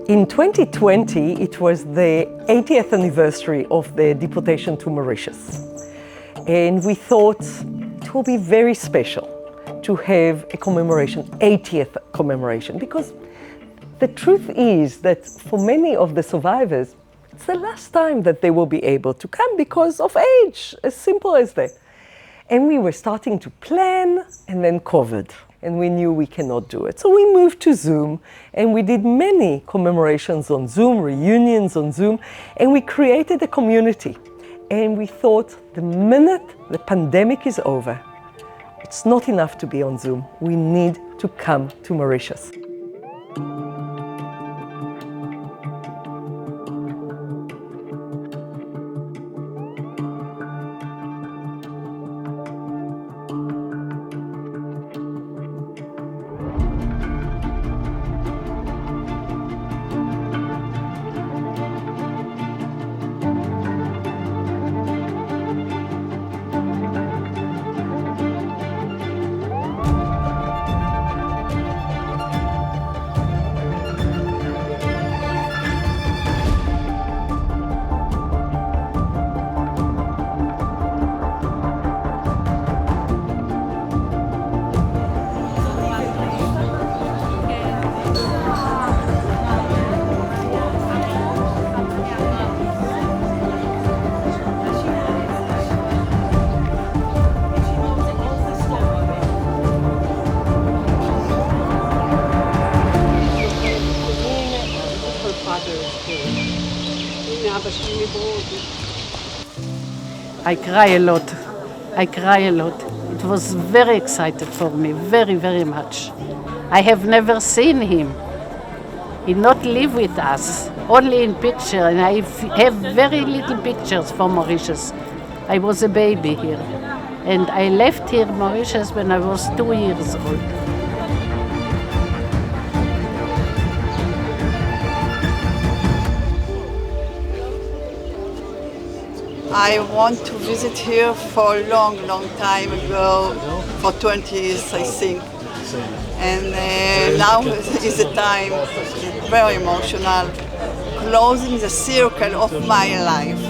In 2020, it was the 80th anniversary of the deportation to Mauritius. And we thought it will be very special to have a commemoration, 80th commemoration, because the truth is that for many of the survivors, it's the last time that they will be able to come because of age, as simple as that. And we were starting to plan, and then COVID. And we knew we cannot do it. So we moved to Zoom, and we did many commemorations on Zoom, reunions on Zoom, and we created a community. And we thought, the minute the pandemic is over, it's not enough to be on Zoom. We need to come to Mauritius. I cry a lot. I cry a lot. It was very excited for me, very, very much. I have never seen him. He not live with us, only in picture, and I have very little pictures from Mauritius. I was a baby here, and I left here Mauritius when I was 2 years old. I want to visit here for a long, long time ago, for 20 years, I think. And now is the time, very emotional, closing the circle of my life.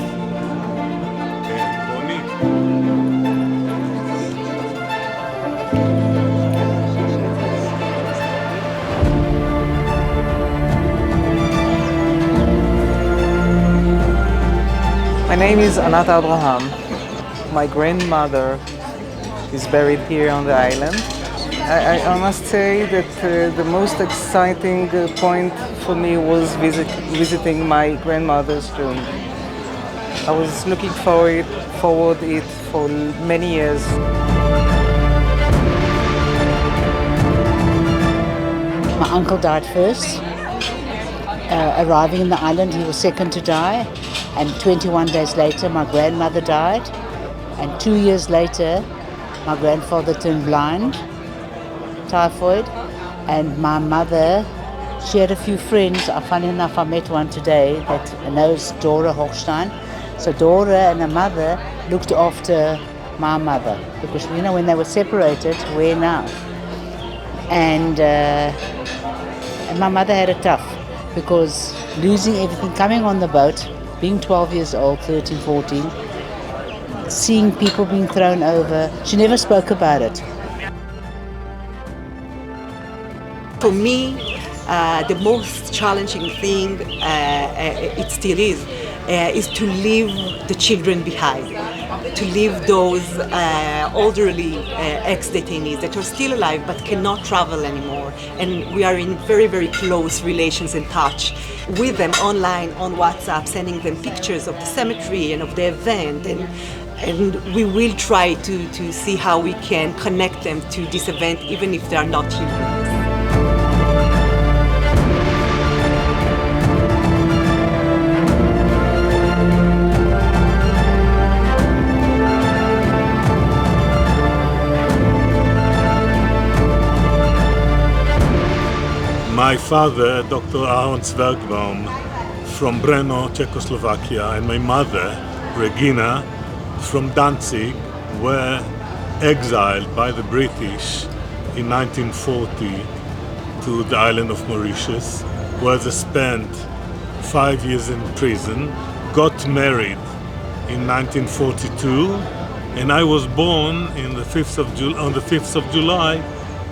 My name is Anat Abraham. My grandmother is buried here on the island. I must say that the most exciting point for me was visiting my grandmother's tomb. I was looking forward it for many years. My uncle died first. Arriving in the island, he was second to die. And 21 days later, my grandmother died. And 2 years later, my grandfather turned blind, typhoid. And my mother, she had a few friends. Funny enough, I met one today that knows Dora Hochstein. So Dora and her mother looked after my mother. Because, you know, when they were separated, where now? And my mother had it tough. Because losing everything, coming on the boat, being 12 years old, 13, 14, seeing people being thrown over, she never spoke about it. For me, the most challenging thing, it still is to leave the children behind, to leave those elderly ex-detainees that are still alive but cannot travel anymore. And we are in very, very close relations and touch with them online, on WhatsApp, sending them pictures of the cemetery and of the event. And we will try to see how we can connect them to this event, even if they are not children. My father, Dr. Aaron Zwergbaum, from Brno, Czechoslovakia, and my mother, Regina, from Danzig, were exiled by the British in 1940 to the island of Mauritius. where they spent 5 years in prison, got married in 1942, and I was born on the 5th of July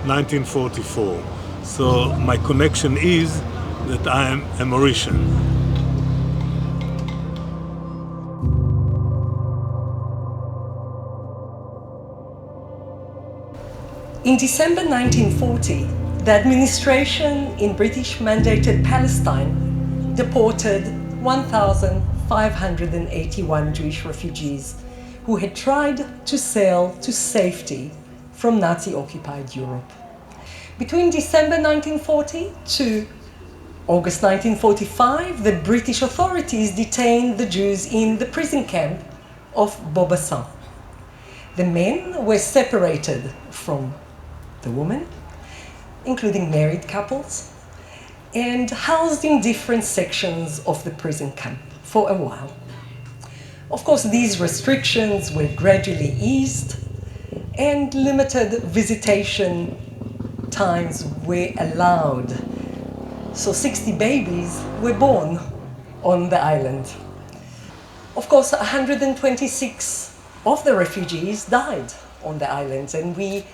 1944. So my connection is that I am a Mauritian. In December 1940, the administration in British-mandated Palestine deported 1,581 Jewish refugees who had tried to sail to safety from Nazi-occupied Europe. Between December 1940 to August 1945, the British authorities detained the Jews in the prison camp of Beaubassin. The men were separated from the women, including married couples, and housed in different sections of the prison camp for a while. Of course, these restrictions were gradually eased and limited visitation times were allowed. So 60 babies were born on the island. Of course, 126 of the refugees died on the island, and we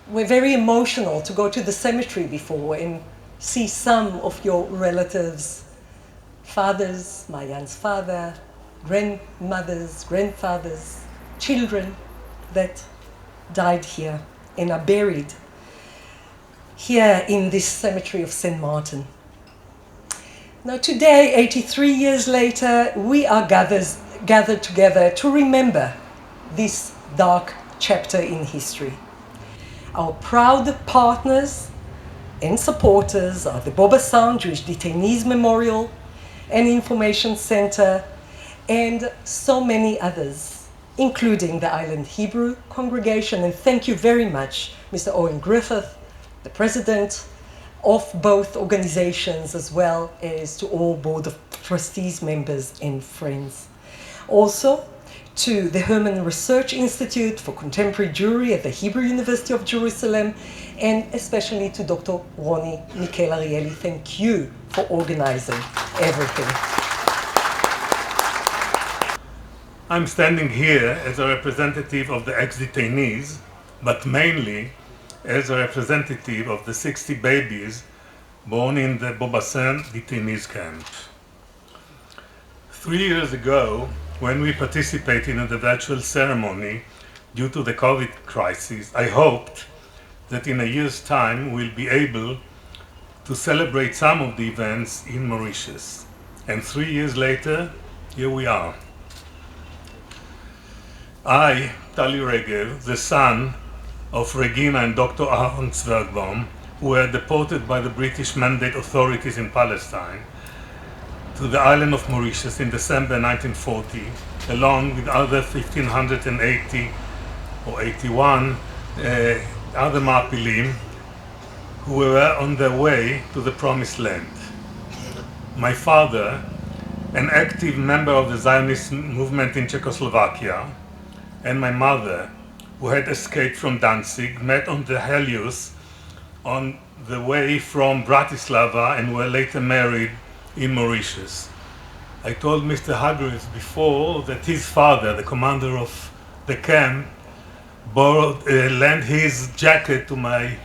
were very emotional to go to the cemetery before and see some of your relatives, fathers, Mayan's father, grandmothers, grandfathers, children that died here and are buried here in this cemetery of St. Martin. Now today, 83 years later, we are gathered together to remember this dark chapter in history. Our proud partners and supporters are the Beaubassin Jewish Detainees Memorial and Information Center, and so many others, including the Island Hebrew Congregation. And thank you very much, Mr. Owen Griffith, the president of both organizations, as well as to all Board of Trustees members and friends. Also, to the Herman Research Institute for Contemporary Jewry at the Hebrew University of Jerusalem, and especially to Dr. Ronnie Mikel Arieli. Thank you for organizing everything. I'm standing here as a representative of the ex-detainees, but mainly as a representative of the 60 babies born in the Beaubassin detainees camp. 3 years ago, when we participated in the virtual ceremony due to the COVID crisis, I hoped that in a year's time we'll be able to celebrate some of the events in Mauritius. And 3 years later, here we are. I, Tali Regev, the son of Regina and Dr. Aaron Zwergbaum, who were deported by the British Mandate authorities in Palestine to the island of Mauritius in December 1940, along with other 1,580 or 81 other Mapilim who were on their way to the Promised Land. My father, an active member of the Zionist movement in Czechoslovakia, and my mother, who had escaped from Danzig, met on the Helios on the way from Bratislava and were later married in Mauritius. I told Mr. Hargreaves before that his father, the commander of the camp, lent his jacket to my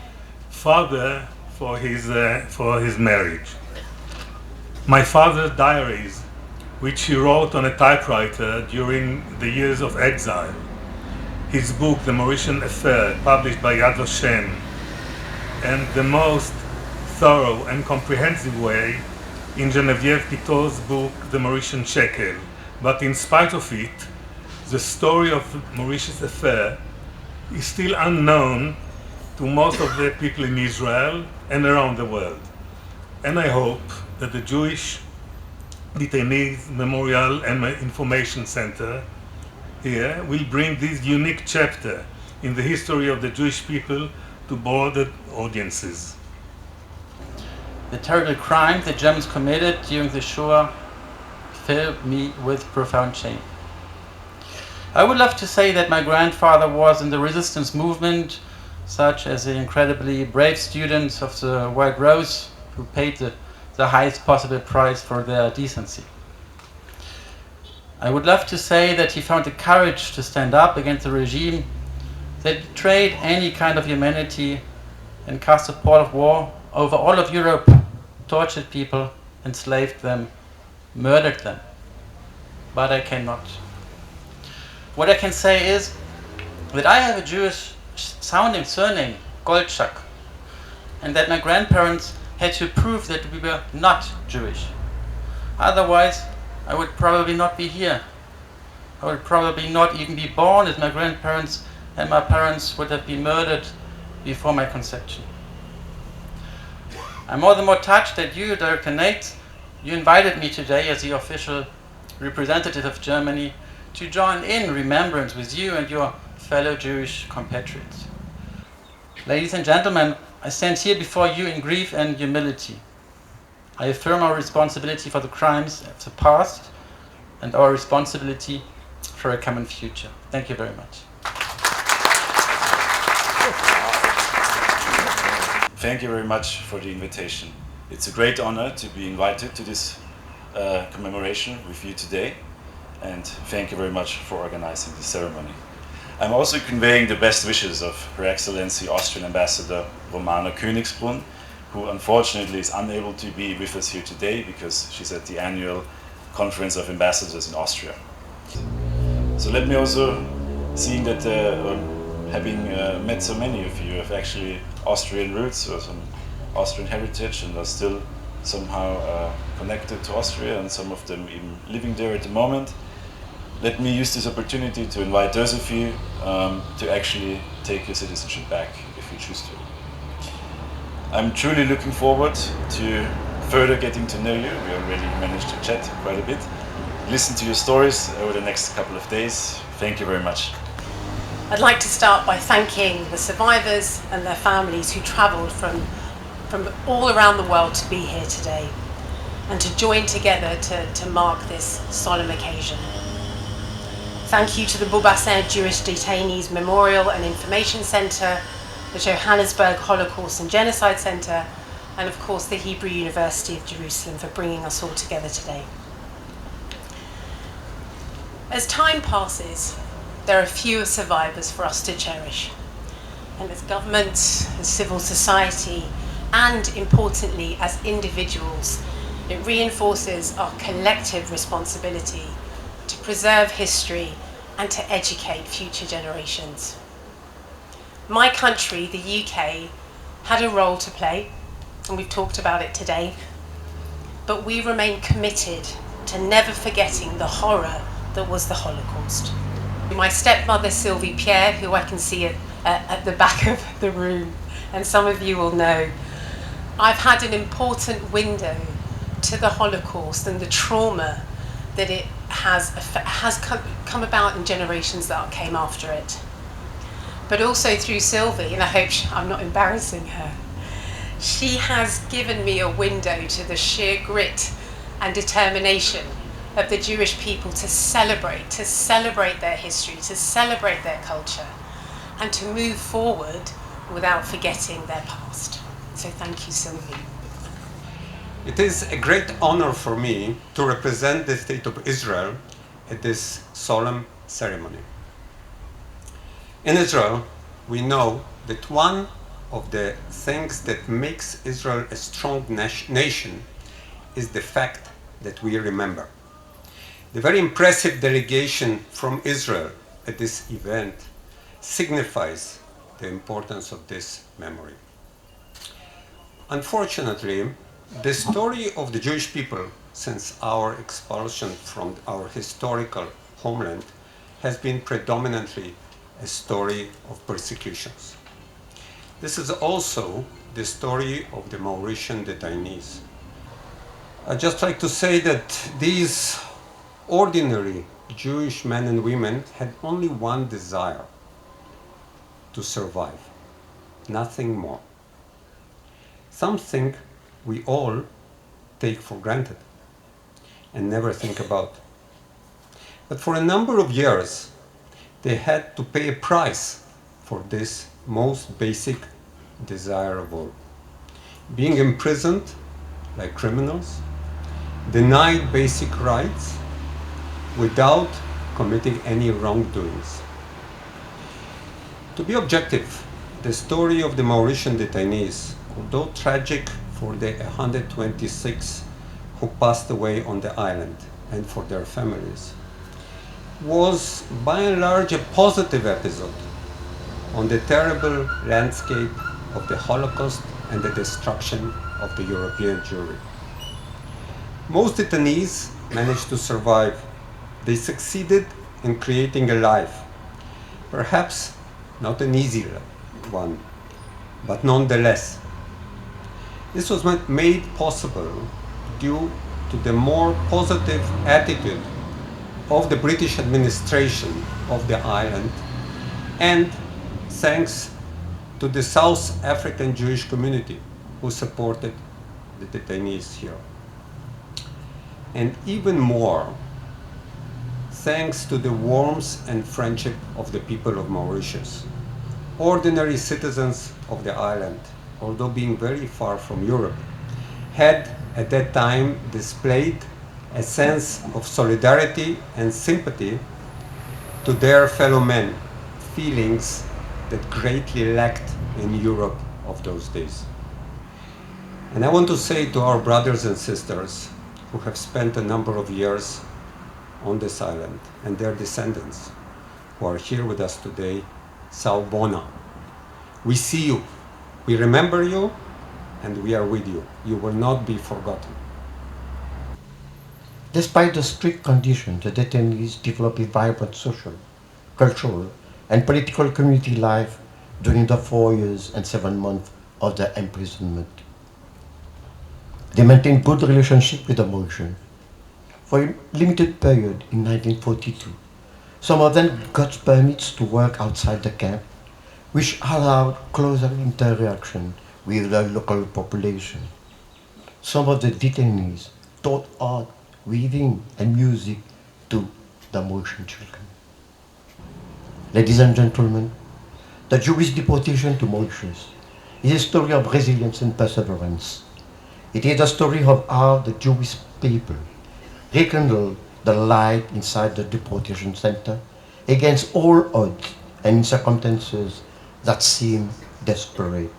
father for his marriage. My father's diaries, which he wrote on a typewriter during the years of exile, his book, The Mauritian Affair, published by Yad Vashem, and the most thorough and comprehensive way in Geneviève Pitor's book, The Mauritian Shekel. But in spite of it, the story of the Mauritius Affair is still unknown to most of the people in Israel and around the world. And I hope that the Jewish Detainees Memorial and Information Center here will bring this unique chapter in the history of the Jewish people to broader audiences. The terrible crime the Germans committed during the Shoah filled me with profound shame. I would love to say that my grandfather was in the resistance movement, such as the incredibly brave students of the White Rose who paid the the highest possible price for their decency. I would love to say that he found the courage to stand up against a regime that betrayed any kind of humanity and cast a pall of war over all of Europe, tortured people, enslaved them, murdered them. But I cannot. What I can say is that I have a Jewish sounding surname, Goldschak, and that my grandparents had to prove that we were not Jewish. Otherwise, I would probably not be here. I would probably not even be born, as my grandparents and my parents would have been murdered before my conception. I'm all the more touched that you, Director Nate, you invited me today as the official representative of Germany to join in remembrance with you and your fellow Jewish compatriots. Ladies and gentlemen, I stand here before you in grief and humility. I affirm our responsibility for the crimes of the past and our responsibility for a common future. Thank you very much. Thank you very much for the invitation. It's a great honor to be invited to this commemoration with you today, and thank you very much for organizing the ceremony. I'm also conveying the best wishes of Her Excellency Austrian Ambassador Romana Königsbrunn, who unfortunately is unable to be with us here today because she's at the annual Conference of Ambassadors in Austria. So let me also, seeing that having met so many of you have actually Austrian roots or some Austrian heritage and are still somehow connected to Austria, and some of them even living there at the moment, let me use this opportunity to invite those of you to actually take your citizenship back if you choose to. I'm truly looking forward to further getting to know you. We already managed to chat quite a bit. Listen to your stories over the next couple of days. Thank you very much. I'd like to start by thanking the survivors and their families who travelled from all around the world to be here today and to join together to mark this solemn occasion. Thank you to the Beaubassin Jewish Detainees Memorial and Information Centre, the Johannesburg Holocaust and Genocide Centre, and of course the Hebrew University of Jerusalem for bringing us all together today. As time passes, there are fewer survivors for us to cherish. And as governments, as civil society, and importantly as individuals, it reinforces our collective responsibility to preserve history and to educate future generations. My country, the UK, had a role to play, and we've talked about it today, but we remain committed to never forgetting the horror that was the Holocaust. My stepmother, Sylvie Pierre, who I can see at the back of the room, and some of you will know, I've had an important window to the Holocaust and the trauma that it has come about in generations that came after it. But also through Sylvie, and I hope I'm not embarrassing her, she has given me a window to the sheer grit and determination of the Jewish people to celebrate their history, to celebrate their culture, and to move forward without forgetting their past. So thank you, Sylvie. It is a great honor for me to represent the State of Israel at this solemn ceremony. In Israel, we know that one of the things that makes Israel a strong nation is the fact that we remember. The very impressive delegation from Israel at this event signifies the importance of this memory. Unfortunately, the story of the Jewish people since our expulsion from our historical homeland has been predominantly a story of persecutions. This is also the story of the Mauritian detainees. I'd just like to say that these ordinary Jewish men and women had only one desire: to survive, nothing more. Something we all take for granted and never think about. But for a number of years, they had to pay a price for this most basic desire of all: being imprisoned like criminals, denied basic rights without committing any wrongdoings. To be objective, the story of the Mauritian detainees, although tragic for the 126 who passed away on the island and for their families, was by and large a positive episode on the terrible landscape of the Holocaust and the destruction of the European Jewry. Most detainees managed to survive. They succeeded in creating a life, perhaps not an easy one, but nonetheless. This was made possible due to the more positive attitude of the British administration of the island, and thanks to the South African Jewish community who supported the detainees here. And even more, thanks to the warmth and friendship of the people of Mauritius. Ordinary citizens of the island, although being very far from Europe, had at that time displayed a sense of solidarity and sympathy to their fellow men, feelings that greatly lacked in Europe of those days. And I want to say to our brothers and sisters who have spent a number of years on this island and their descendants who are here with us today, Sawubona. We see you, we remember you, and we are with you. You will not be forgotten. Despite the strict conditions, the detainees developed a vibrant social, cultural, and political community life during the 4 years and 7 months of their imprisonment. They maintained good relationship with the Mauritians. For a limited period in 1942, some of them got permits to work outside the camp, which allowed closer interaction with the local population. Some of the detainees taught art, weaving, and music to the Mauritian children. Ladies and gentlemen, the Jewish deportation to Mauritius is a story of resilience and perseverance. It is a story of how the Jewish people rekindled the light inside the deportation center against all odds and in circumstances that seem desperate.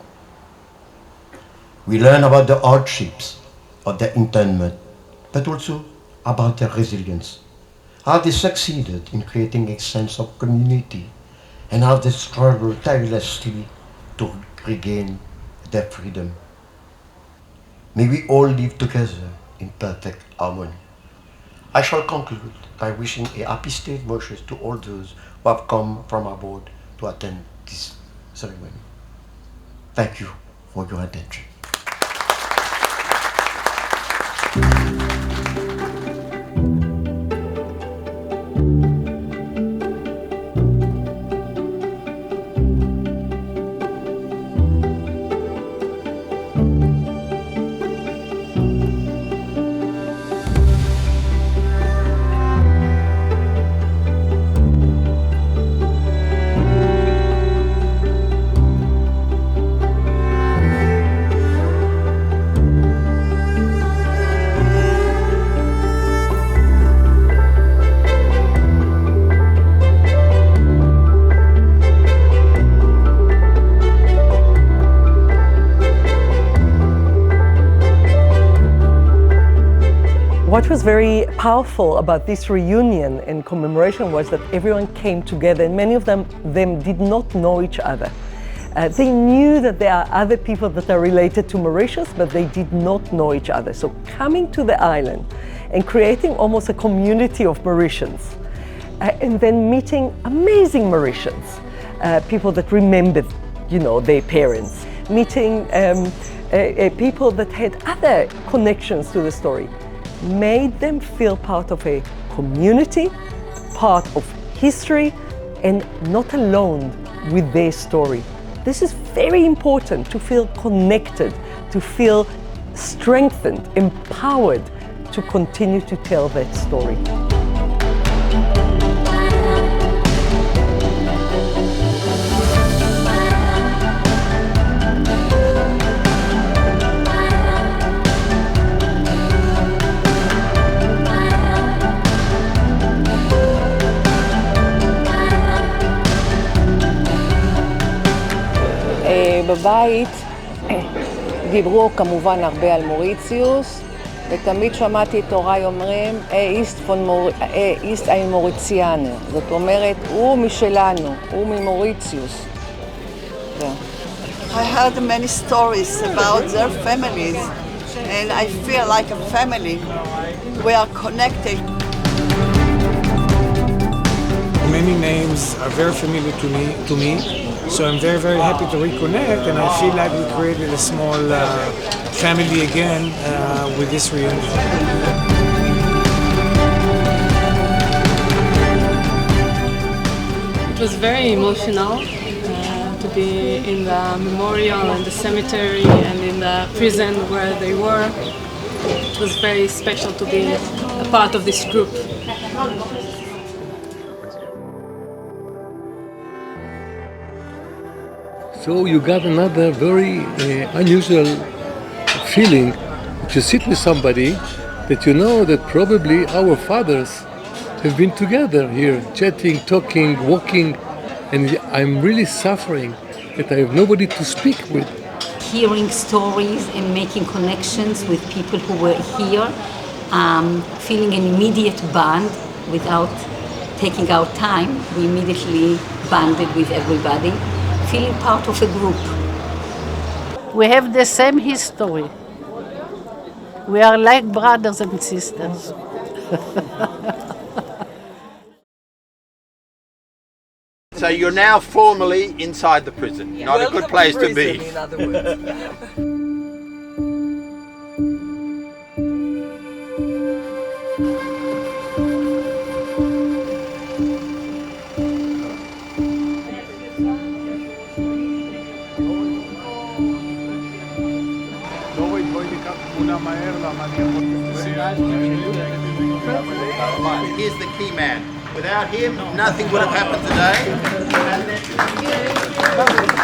We learn about the hardships of their internment, but also about their resilience, how they succeeded in creating a sense of community, and how they struggled tirelessly to regain their freedom. May we all live together in perfect harmony. I shall conclude by wishing a happy stay in Mauritius to all those who have come from abroad to attend this ceremony. Thank you for your attention. What was very powerful about this reunion and commemoration was that everyone came together, and many of them did not know each other. They knew that there are other people that are related to Mauritius, but they did not know each other. So coming to the island and creating almost a community of Mauritians, and then meeting amazing Mauritians, people that remembered, their parents, meeting people that had other connections to the story, made them feel part of a community, part of history, and not alone with their story. This is very important, to feel connected, to feel strengthened, empowered to continue to tell that story. בבית דיברו כמובן הרבה על מוריציוס, ותמיד שמעתי את הוריי אומרים, איסט ein מוריציאנר, זאת אומרת, הוא משלנו, הוא ממוריציוס. I heard many stories about their families, and I feel like a family. We are connected. Many names are very familiar to me, so I'm very, very happy to reconnect, and I feel like we created a small family again with this reunion. It was very emotional to be in the memorial and the cemetery and in the prison where they were. It was very special to be a part of this group. So you got another very unusual feeling to sit with somebody that you know that probably our fathers have been together here, chatting, talking, walking, and I'm really suffering that I have nobody to speak with. Hearing stories and making connections with people who were here, feeling an immediate bond without taking our time. We immediately bonded with everybody. Feeling part of a group. We have the same history. We are like brothers and sisters. So you're now formally inside the prison. Not a good place to be. In other words. Here's the key man. Without him, nothing would have happened today.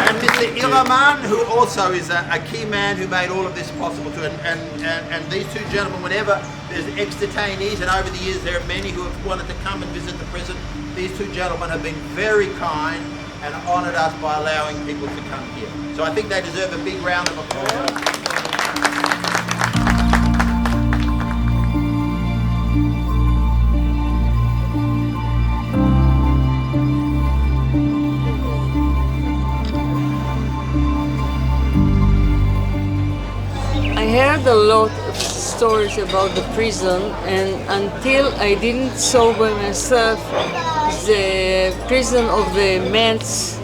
And Mr. Iraman, who also is a key man who made all of this possible too. And these two gentlemen, whenever there's ex-detainees, and over the years there are many who have wanted to come and visit the prison, these two gentlemen have been very kind and honoured us by allowing people to come here. So I think they deserve a big round of applause. I heard a lot of stories about the prison, and until I didn't saw by myself the prison of the Mets,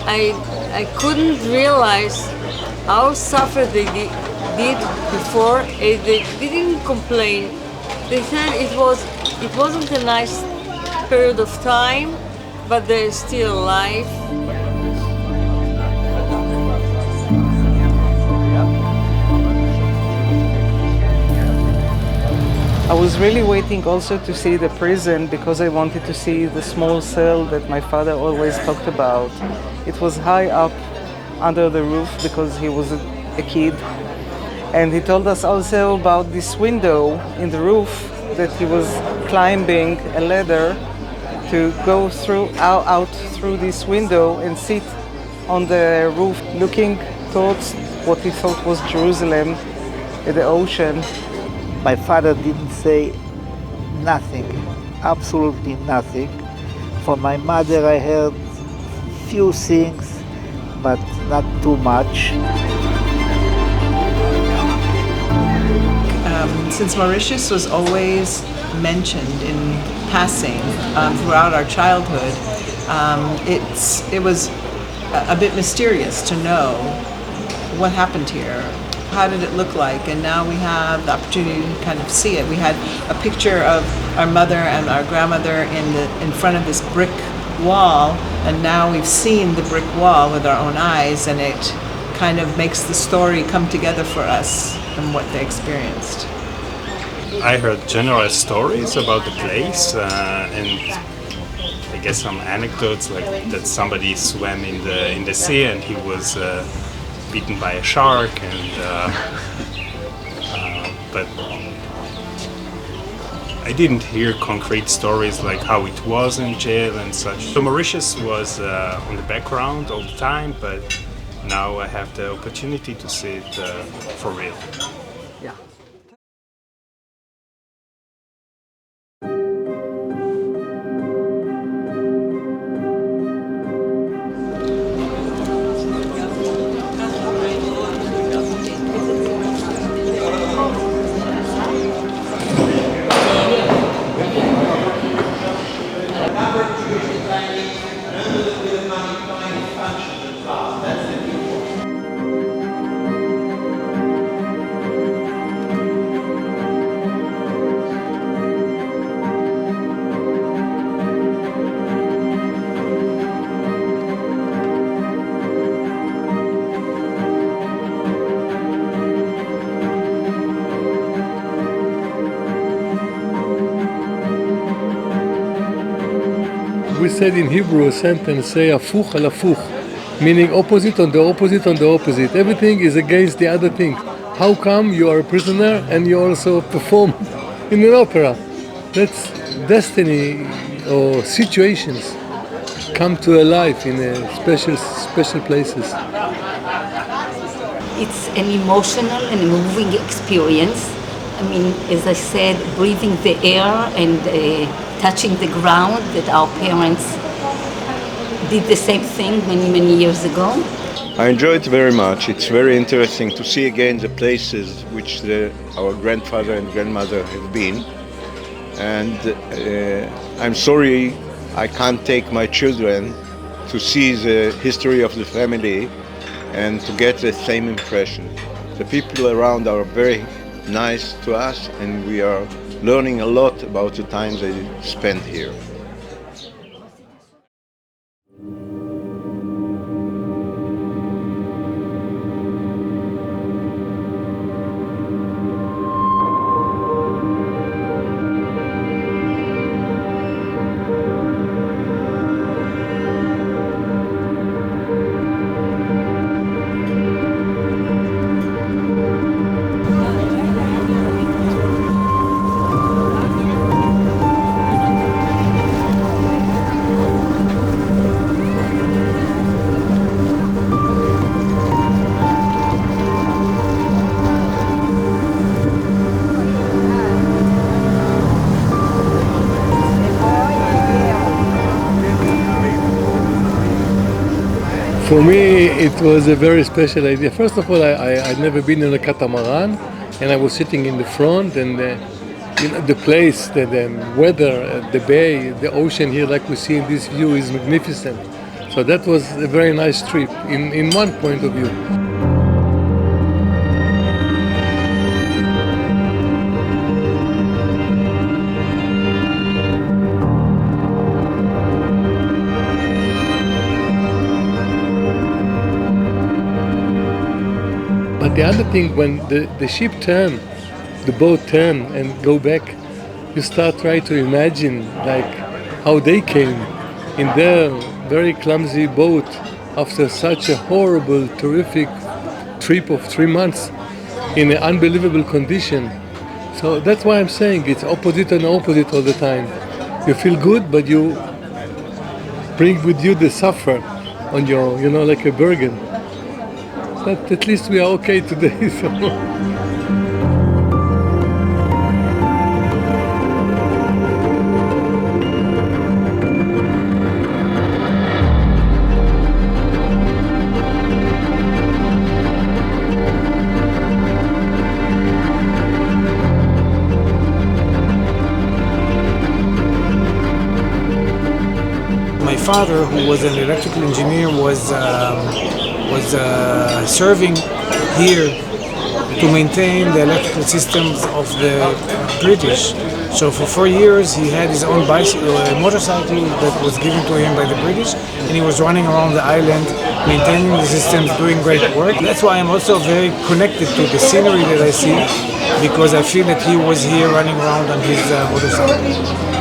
I couldn't realize how suffered they did before. They didn't complain. They said it wasn't a nice period of time, but they're still alive. I was really waiting also to see the prison because I wanted to see the small cell that my father always talked about. It was high up under the roof because he was a kid. And he told us also about this window in the roof that he was climbing a ladder to go out through this window and sit on the roof looking towards what he thought was Jerusalem at the ocean. My father didn't say nothing, absolutely nothing. From my mother I heard few things, but not too much. Since Mauritius was always mentioned in passing throughout our childhood, it was a bit mysterious to know what happened here. How did it look like? And now we have the opportunity to kind of see it. We had a picture of our mother and our grandmother in front of this brick wall, and now we've seen the brick wall with our own eyes, and it kind of makes the story come together for us and what they experienced. I heard general stories about the place, and I guess some anecdotes like that somebody swam in the sea and he was beaten by a shark, and but I didn't hear concrete stories like how it was in jail and such. So Mauritius was on the background all the time, but now I have the opportunity to see it for real. Yeah. We said in Hebrew a sentence, say afuch al afuch, meaning opposite on the opposite on the opposite. Everything is against the other thing. How come you are a prisoner and you also perform in an opera? That's destiny or situations come to life in special places. It's an emotional and a moving experience. I mean, as I said, breathing the air and touching the ground, that our parents did the same thing many, many years ago. I enjoy it very much. It's very interesting to see again the places which our grandfather and grandmother have been. And I'm sorry I can't take my children to see the history of the family and to get the same impression. The people around are very nice to us, and we are learning a lot about the time they spent here. For me, it was a very special idea. First of all, I'd never been in a catamaran, and I was sitting in the front, and the place, the weather, the bay, the ocean here, like we see in this view, is magnificent. So that was a very nice trip, in one point of view. But the other thing, when the ship turn, the boat turn and go back, you start trying to imagine like how they came in their very clumsy boat after such a horrible, terrific trip of 3 months in an unbelievable condition. So that's why I'm saying it's opposite and opposite all the time. You feel good, but you bring with you the suffer on your, like a burden. But at least we are okay today. So. My father, who was an electrical engineer, was serving here to maintain the electrical systems of the British. So for 4 years he had his own motorcycle that was given to him by the British, and he was running around the island maintaining the systems, doing great work. That's why I'm also very connected to the scenery that I see, because I feel that he was here running around on his motorcycle.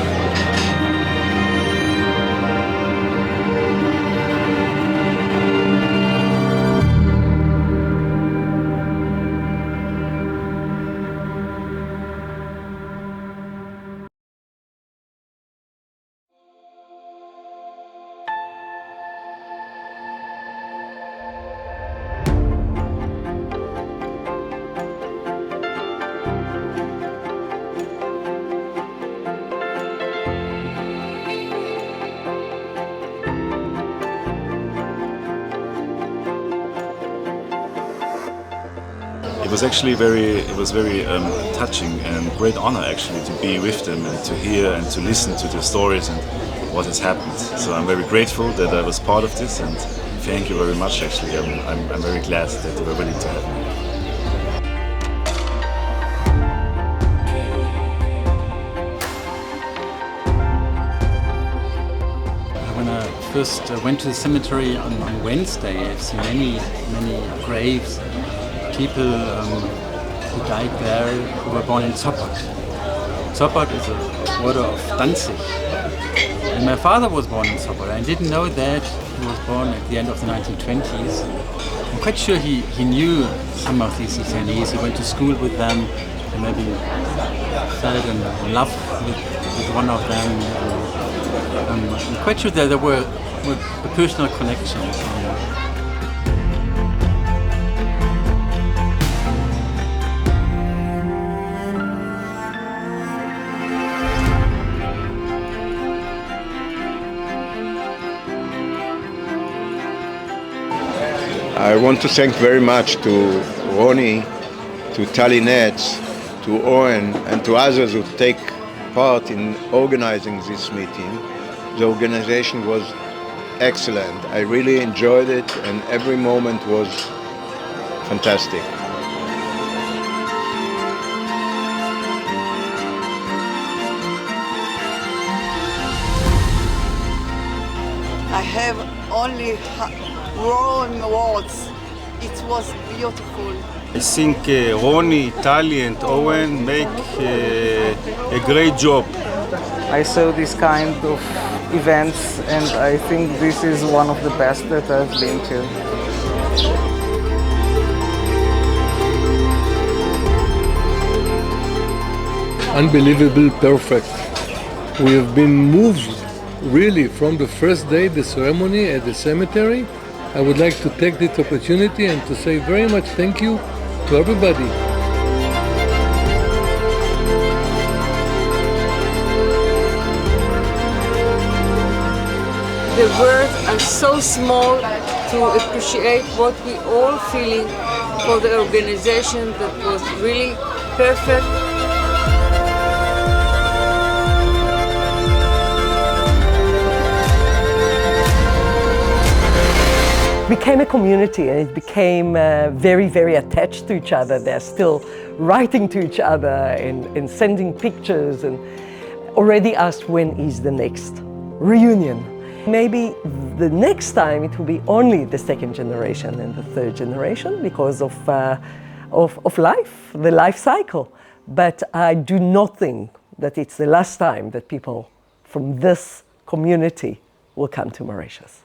It was actually very touching and great honor actually to be with them and to hear and to listen to the stories and what has happened. So I'm very grateful that I was part of this, and thank you very much actually. I'm very glad that they were willing to have me. When I first went to the cemetery on Wednesday, I've seen many graves, people who died there who were born in Sopot. Sopot is a border of Danzig. And my father was born in Sopot. I didn't know that. He was born at the end of the 1920s. I'm quite sure he knew some of these detainees. He went to school with them and maybe fell in love with one of them. I'm quite sure that there were a personal connection. I want to thank very much to Ronnie, to Tali Netz, to Owen, and to others who take part in organizing this meeting. The organization was excellent. I really enjoyed it, and every moment was fantastic. I have only warm words. It was beautiful. I think Ronnie, Tali and Owen make a great job. I saw this kind of events and I think this is one of the best that I've been to. Unbelievable, perfect. We have been moved really from the first day, the ceremony at the cemetery. I would like to take this opportunity and to say very much thank you to everybody. The words are so small to appreciate what we all feeling for the organization that was really perfect. Became a community, and it became very, very attached to each other. They're still writing to each other and sending pictures, and already asked when is the next reunion. Maybe the next time it will be only the second generation and the third generation because of life, the life cycle. But I do not think that it's the last time that people from this community will come to Mauritius.